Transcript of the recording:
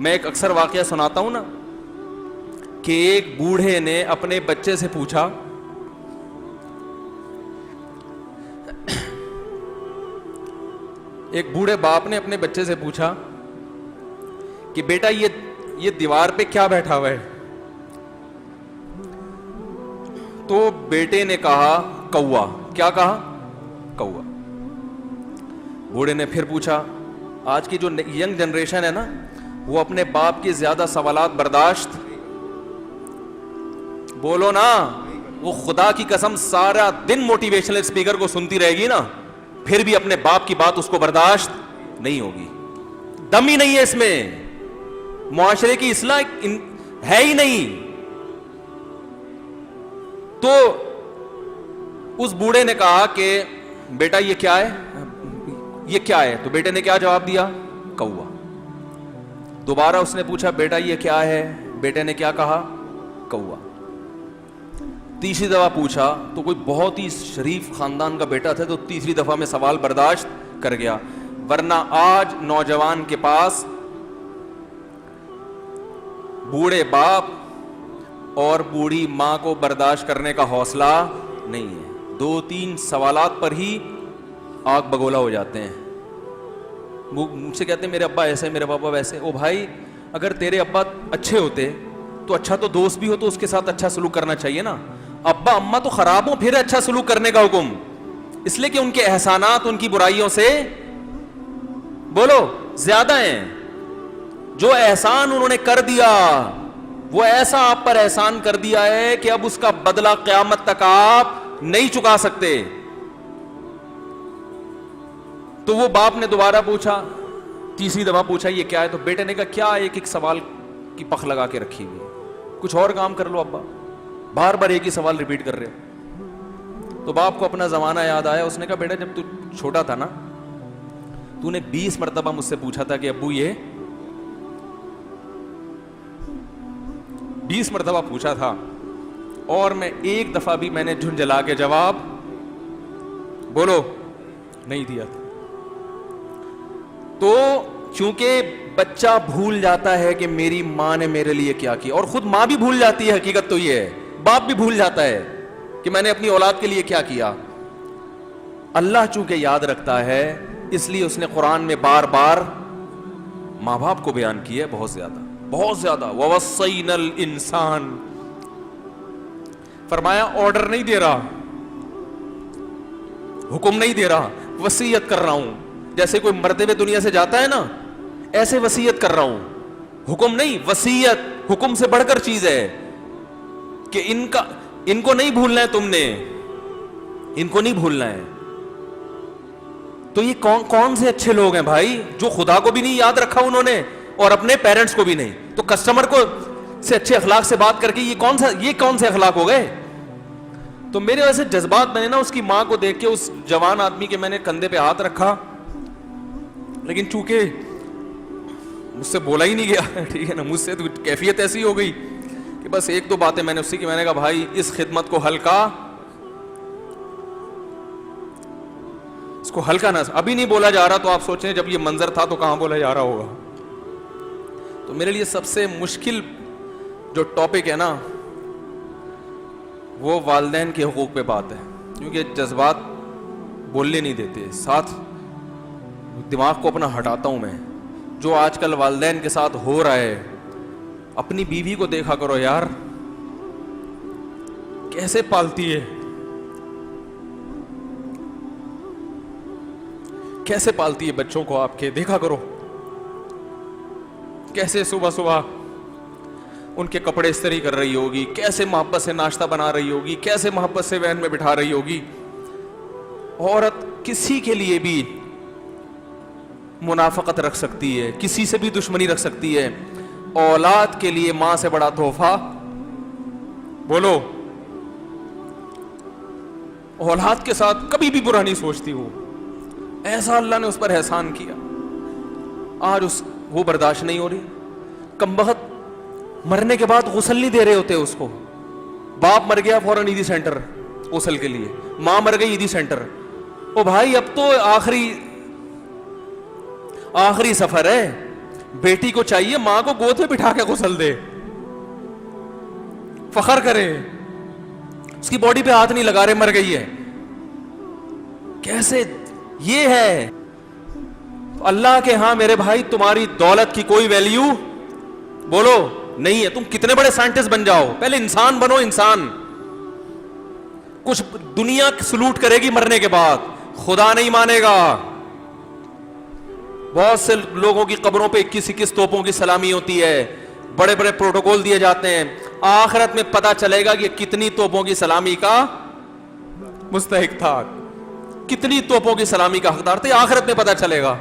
میں ایک اکثر واقعہ سناتا ہوں نا کہ ایک بوڑھے نے اپنے بچے سے پوچھا، ایک بوڑھے باپ نے اپنے بچے سے پوچھا کہ بیٹا یہ دیوار پہ کیا بیٹھا ہوا ہے؟ تو بیٹے نے کہا کوا۔ کیا کہا؟ کوا۔ بوڑھے نے پھر پوچھا، آج کی جو ینگ جنریشن ہے نا وہ اپنے باپ کی زیادہ سوالات برداشت، بولو نا، وہ خدا کی قسم سارا دن موٹیویشنل اسپیکر کو سنتی رہے گی نا، پھر بھی اپنے باپ کی بات اس کو برداشت نہیں ہوگی، دم ہی نہیں ہے اس میں، معاشرے کی اصلاح ہے ہی نہیں۔ تو اس بوڑھے نے کہا کہ بیٹا یہ کیا ہے، یہ کیا ہے؟ تو بیٹے نے کیا جواب دیا؟ کوا۔ دوبارہ اس نے پوچھا بیٹا یہ کیا ہے؟ بیٹے نے کیا کہا؟ کوا۔ تیسری دفعہ پوچھا تو کوئی بہت ہی شریف خاندان کا بیٹا تھا تو تیسری دفعہ میں سوال برداشت کر گیا، ورنہ آج نوجوان کے پاس بوڑھے باپ اور بوڑھی ماں کو برداشت کرنے کا حوصلہ نہیں ہے، 2-3 سوالات پر ہی آگ بگولا ہو جاتے ہیں۔ مجھ سے کہتے ہیں میرے ابا ایسے میرے پاپا ویسے۔ او بھائی، اگر تیرے ابا اچھے ہوتے تو اچھا تو دوست بھی ہو تو اس کے ساتھ اچھا سلوک کرنا چاہیے نا۔ ابا اما تو خراب ہوں پھر اچھا سلوک کرنے کا حکم، اس لیے کہ ان کے احسانات ان کی برائیوں سے بولو زیادہ ہیں۔ جو احسان انہوں نے کر دیا وہ ایسا آپ پر احسان کر دیا ہے کہ اب اس کا بدلہ قیامت تک آپ نہیں چکا سکتے۔ تو وہ باپ نے دوبارہ پوچھا، تیسری دفعہ پوچھا یہ کیا ہے؟ تو بیٹے نے کہا کیا ایک سوال کی پخ لگا کے رکھی ہوئی ہے، کچھ اور کام کر لو ابا، بار بار ایک ہی سوال ریپیٹ کر رہے ہو۔ تو باپ کو اپنا زمانہ یاد آیا، اس نے کہا بیٹا جب تو چھوٹا تھا نا تو نے 20 مرتبہ مجھ سے پوچھا تھا کہ ابو یہ 20 مرتبہ پوچھا تھا اور میں ایک دفعہ بھی میں نے جھنجھلا کے جواب بولو نہیں دیا تھا۔ تو چونکہ بچہ بھول جاتا ہے کہ میری ماں نے میرے لیے کیا کیا، اور خود ماں بھی بھول جاتی ہے، حقیقت تو یہ ہے باپ بھی بھول جاتا ہے کہ میں نے اپنی اولاد کے لیے کیا کیا۔ اللہ چونکہ یاد رکھتا ہے اس لیے اس نے قرآن میں بار بار ماں باپ کو بیان کیا ہے، بہت زیادہ بہت زیادہ۔ وَوَصَّيْنَا الْإِنسَانَ، فرمایا آرڈر نہیں دے رہا، حکم نہیں دے رہا، وصیت کر رہا ہوں۔ جیسے کوئی مرتے ہوئے دنیا سے جاتا ہے نا، ایسے وصیت کر رہا ہوں، حکم نہیں، وصیت حکم سے بڑھ کر چیز ہے کہ ان کو نہیں بھولنا ہے، تم نے ان کو نہیں بھولنا ہے۔ تو یہ کون سے اچھے لوگ ہیں بھائی جو خدا کو بھی نہیں یاد رکھا انہوں نے اور اپنے پیرنٹس کو بھی نہیں، تو کسٹمر کو سے اچھے اخلاق سے بات کر کے یہ کون سے اخلاق ہو گئے؟ تو میرے ویسے جذبات میں نے نا اس کی ماں کو دیکھ کے اس جوان آدمی کے میں نے کندھے پہ ہاتھ رکھا، لیکن چونکہ مجھ سے بولا ہی نہیں گیا، ٹھیک ہے نا، مجھ سے تو کیفیت ایسی ہو گئی کہ بس 1-2 باتیں میں نے اسی کی، میں نے کہا بھائی اس خدمت کو ہلکا، اس کو ہلکا نہ، ابھی نہیں بولا جا رہا تو آپ سوچیں جب یہ منظر تھا تو کہاں بولا جا رہا ہوگا۔ تو میرے لیے سب سے مشکل جو ٹاپک ہے نا وہ والدین کے حقوق پہ بات ہے، کیونکہ جذبات بولنے نہیں دیتے، ساتھ دماغ کو اپنا ہٹاتا ہوں میں۔ جو آج کل والدین کے ساتھ ہو رہا ہے، اپنی بیوی کو دیکھا کرو یار، کیسے پالتی ہے، کیسے پالتی ہے بچوں کو، آپ کے دیکھا کرو، کیسے صبح صبح ان کے کپڑے استری کر رہی ہوگی، کیسے محبت سے ناشتہ بنا رہی ہوگی، کیسے محبت سے وین میں بٹھا رہی ہوگی۔ عورت کسی کے لیے بھی منافقت رکھ سکتی ہے، کسی سے بھی دشمنی رکھ سکتی ہے، اولاد کے لیے ماں سے بڑا تحفہ بولو، اولاد کے ساتھ کبھی بھی برا نہیں سوچتی وہ، ایسا اللہ نے اس پر احسان کیا، آج وہ برداشت نہیں ہو رہی۔ کمبخت مرنے کے بعد غسل نہیں دے رہے ہوتے اس کو، باپ مر گیا فوراً عیدی سینٹر غسل کے لیے، ماں مر گئی عیدی سینٹر۔ او بھائی اب تو آخری سفر ہے، بیٹی کو چاہیے ماں کو گود میں بٹھا کے غسل دے, فخر کرے, اس کی باڈی پہ ہاتھ نہیں لگا رہے مر گئی ہے. کیسے یہ ہے اللہ کے ہاں میرے بھائی, تمہاری دولت کی کوئی ویلیو بولو نہیں ہے. تم کتنے بڑے سائنٹسٹ بن جاؤ, پہلے انسان بنو. انسان کچھ دنیا سلوٹ کرے گی مرنے کے بعد, خدا نہیں مانے گا. بہت سے لوگوں کی قبروں پہ 21 توپوں کی سلامی ہوتی ہے, بڑے بڑے پروٹوکول دیے جاتے ہیں. آخرت میں پتا چلے گا کہ کتنی توپوں کی سلامی کا مستحق تھا, کتنی توپوں کی سلامی کا حقدار تھے, آخرت میں پتا چلے گا.